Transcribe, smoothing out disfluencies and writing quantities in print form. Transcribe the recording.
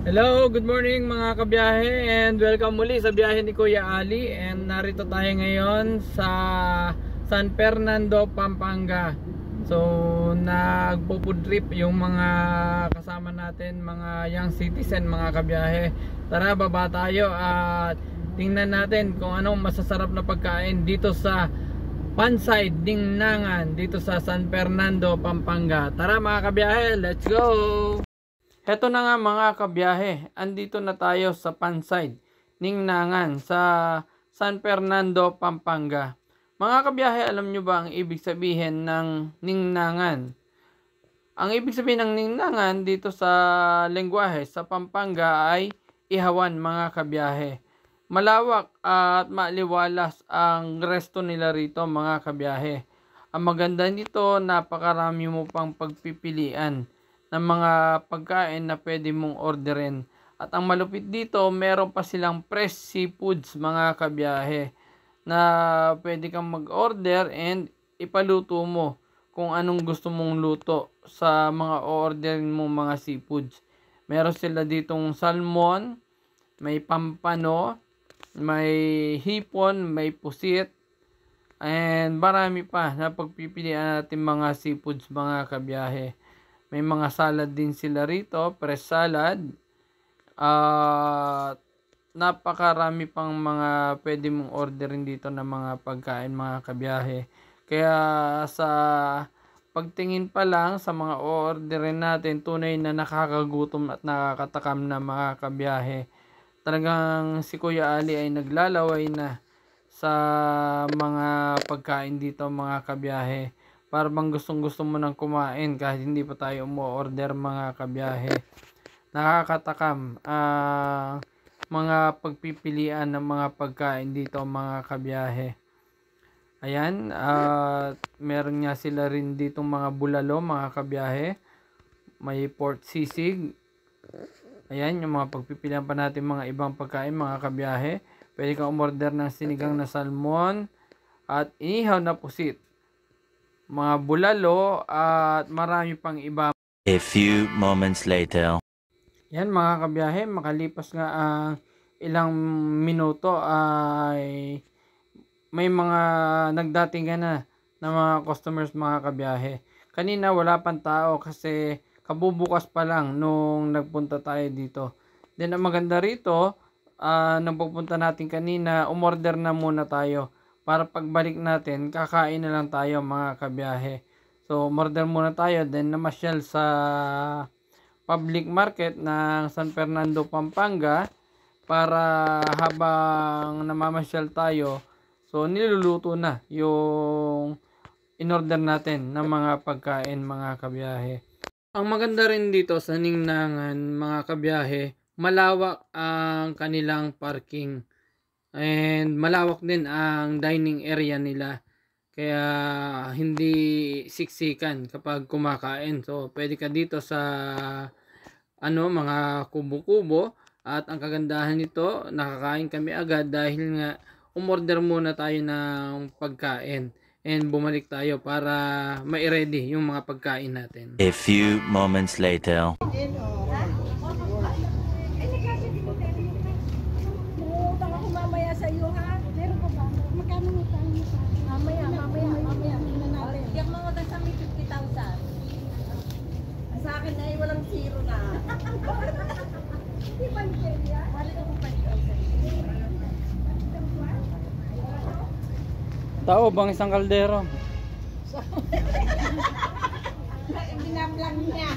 Hello, good morning mga kabiyahe and welcome muli sa biyahe ni Kuya Ali. And narito tayo ngayon sa San Fernando, Pampanga. So nagpo-food trip yung mga kasama natin, mga young citizen, mga kabiyahe. Tara, baba tayo at tingnan natin kung anong masasarap na pagkain dito sa Panside Ningnangan, dito sa San Fernando, Pampanga. Tara mga kabiyahe, let's go! Heto na nga mga kabiyahe, andito na tayo sa Panside Ningnangan sa San Fernando, Pampanga. Mga kabiyahe, alam nyo ba ang ibig sabihin ng Ningnangan? Ang ibig sabihin ng Ningnangan dito sa lengguwahe sa Pampanga ay ihawan, mga kabiyahe. Malawak at maliwalas ang resto nila rito, mga kabiyahe. Ang maganda nito, napakarami mo pang pagpipilian ng mga pagkain na pwede mong orderin. At ang malupit dito, meron pa silang fresh seafoods, mga kabiyahe, na pwede kang mag-order and ipaluto mo kung anong gusto mong luto sa mga orderin mo mga seafoods. Meron sila ditong salmon, may pampano, may hipon, may pusit, and marami pa na pagpipilian natin mga seafoods, mga kabiyahe. May mga salad din sila rito, fresh salad. Napakarami pang mga pwede mong orderin dito na mga pagkain, mga kabiyahe. Kaya sa pagtingin pa lang sa mga orderin natin, tunay na nakakagutom at nakakatakam na, mga kabiyahe. Talagang si Kuya Ali ay naglalaway na sa mga pagkain dito, mga kabiyahe. Para bang gustong-gusto mo nang kumain kahit hindi pa tayo umu-order, mga kabiyahe. Nakakatakam mga pagpipilian ng mga pagkain dito, mga kabiyahe. Ayan, meron nga sila rin ditong mga bulalo, mga kabiyahe. May pork sisig. Ayan, yung mga pagpipilian pa natin mga ibang pagkain, mga kabiyahe. Pwede kang umorder ng sinigang na salmon at inihaw na pusit, mga bulalo at marami pang iba. A few moments later. Yan mga kabiyahe, makalipas nga ilang minuto ay may mga nagdatingan na mga customers, mga kabiyahe. Kanina wala pang tao kasi kabubukas pa lang nung nagpunta tayo dito. Then ang maganda rito, nang pagpunta natin kanina, umorder na muna tayo. Para pagbalik natin, kakain na lang tayo, mga kabiyahe. So, umorder muna tayo, then namasyal sa public market ng San Fernando, Pampanga. Para habang namamasyal tayo, so niluluto na yung in-order natin ng mga pagkain, mga kabiyahe. Ang maganda rin dito sa Ningnangan, mga kabiyahe, malawak ang kanilang parking. And malawak din ang dining area nila. Kaya hindi siksikan kapag kumakain. So pwede ka dito sa mga kubo-kubo. At ang kagandahan nito, nakakain kami agad dahil nga umorder muna tayo ng pagkain. And bumalik tayo para ma-ready yung mga pagkain natin. A few moments later. Sa akin ay walang zero na. Hindi pa niya. Balik ako pa niya. Tao bang isang kaldero? Binablang niya.